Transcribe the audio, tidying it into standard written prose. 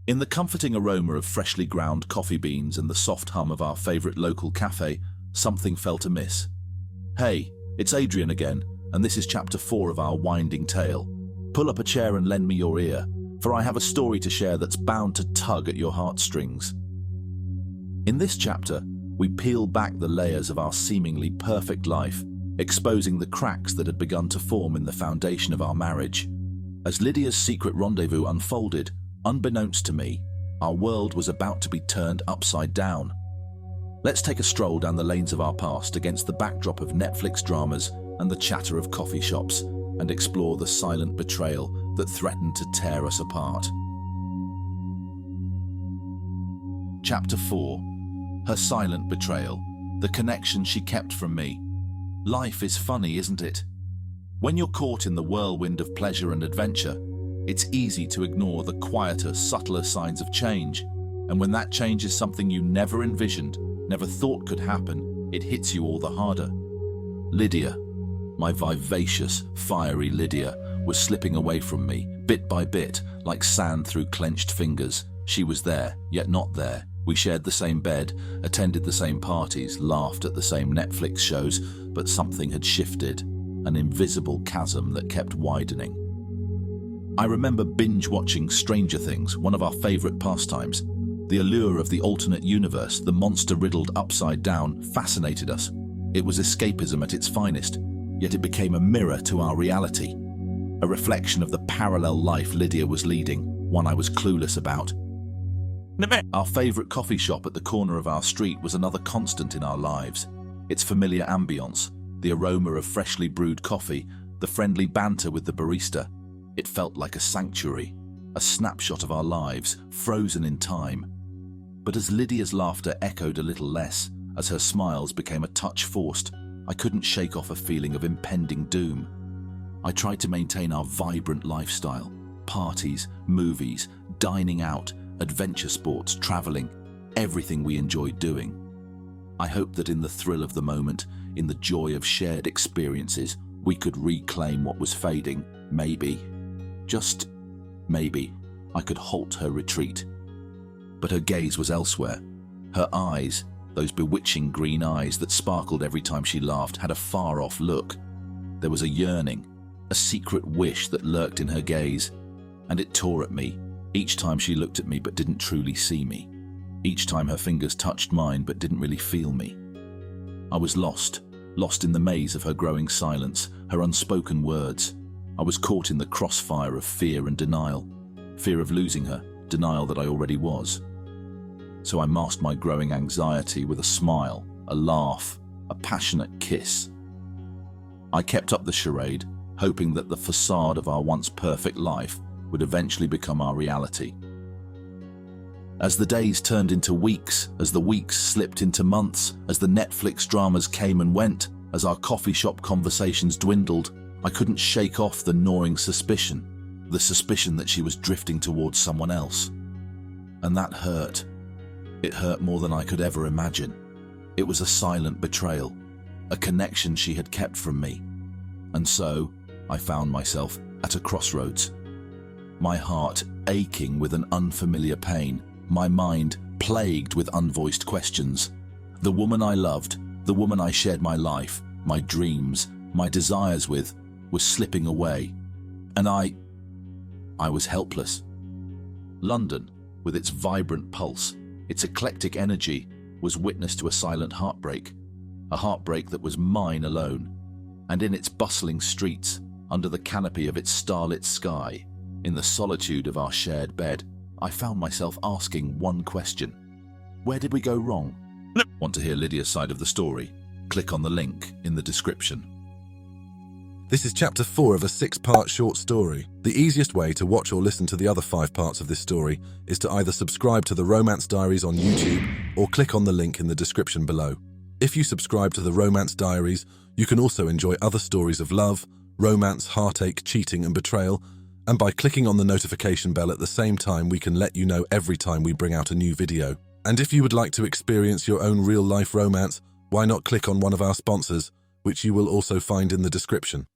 In the comforting aroma of freshly ground coffee beans and the soft hum of our favorite local cafe, something felt amiss. Hey, it's Adrian again, and this is chapter 4 of our winding tale. Pull up a chair and lend me your ear, for I have a story to share that's bound to tug at your heartstrings. In this chapter, we peel back the layers of our seemingly perfect life, exposing the cracks that had begun to form in the foundation of our marriage. As Lydia's secret rendezvous unfolded, unbeknownst to me, our world was about to be turned upside down. Let's take a stroll down the lanes of our past against the backdrop of Netflix dramas and the chatter of coffee shops, and explore the silent betrayal that threatened to tear us apart. Chapter 4. Her silent betrayal, the connection she kept from me. Life is funny, isn't it? When you're caught in the whirlwind of pleasure and adventure, it's easy to ignore the quieter, subtler signs of change. And when that change is something you never envisioned, never thought could happen, it hits you all the harder. Lydia, my vivacious, fiery Lydia, was slipping away from me, bit by bit, like sand through clenched fingers. She was there, yet not there. We shared the same bed, attended the same parties, laughed at the same Netflix shows, but something had shifted, an invisible chasm that kept widening. I remember binge-watching Stranger Things, one of our favorite pastimes. The allure of the alternate universe, the monster-riddled upside down, fascinated us. It was escapism at its finest, yet it became a mirror to our reality, a reflection of the parallel life Lydia was leading, one I was clueless about. Our favorite coffee shop at the corner of our street was another constant in our lives. Its familiar ambience, the aroma of freshly brewed coffee, the friendly banter with the barista. It felt like a sanctuary, a snapshot of our lives, frozen in time. But as Lydia's laughter echoed a little less, as her smiles became a touch forced, I couldn't shake off a feeling of impending doom. I tried to maintain our vibrant lifestyle, parties, movies, dining out, adventure sports, traveling, everything we enjoyed doing. I hoped that in the thrill of the moment, in the joy of shared experiences, we could reclaim what was fading. Maybe, just maybe, I could halt her retreat. But her gaze was elsewhere. Her eyes, those bewitching green eyes that sparkled every time she laughed, had a far-off look. There was a yearning, a secret wish that lurked in her gaze, and it tore at me, each time she looked at me but didn't truly see me. Each time her fingers touched mine but didn't really feel me. I was lost in the maze of her growing silence, her unspoken words. I was caught in the crossfire of fear and denial. Fear of losing her, denial that I already was. So I masked my growing anxiety with a smile, a laugh, a passionate kiss. I kept up the charade, hoping that the facade of our once perfect life would eventually become our reality. As the days turned into weeks, as the weeks slipped into months, as the Netflix dramas came and went, as our coffee shop conversations dwindled, I couldn't shake off the gnawing suspicion, the suspicion that she was drifting towards someone else. And that hurt. It hurt more than I could ever imagine. It was a silent betrayal, a connection she had kept from me. And so, I found myself at a crossroads. My heart aching with an unfamiliar pain, my mind plagued with unvoiced questions. The woman I loved, the woman I shared my life, my dreams, my desires with, was slipping away, and I was helpless. London, with its vibrant pulse, its eclectic energy, was witness to a silent heartbreak, a heartbreak that was mine alone. And in its bustling streets, under the canopy of its starlit sky, in the solitude of our shared bed, I found myself asking one question. Where did we go wrong? Want to hear Lydia's side of the story? Click on the link in the description. This is chapter 4 of a 6-part short story. The easiest way to watch or listen to the other 5 parts of this story is to either subscribe to the Romance Diaries on YouTube or click on the link in the description below. If you subscribe to the Romance Diaries, you can also enjoy other stories of love, romance, heartache, cheating and betrayal, and by clicking on the notification bell at the same time, we can let you know every time we bring out a new video. And if you would like to experience your own real-life romance, why not click on one of our sponsors, which you will also find in the description.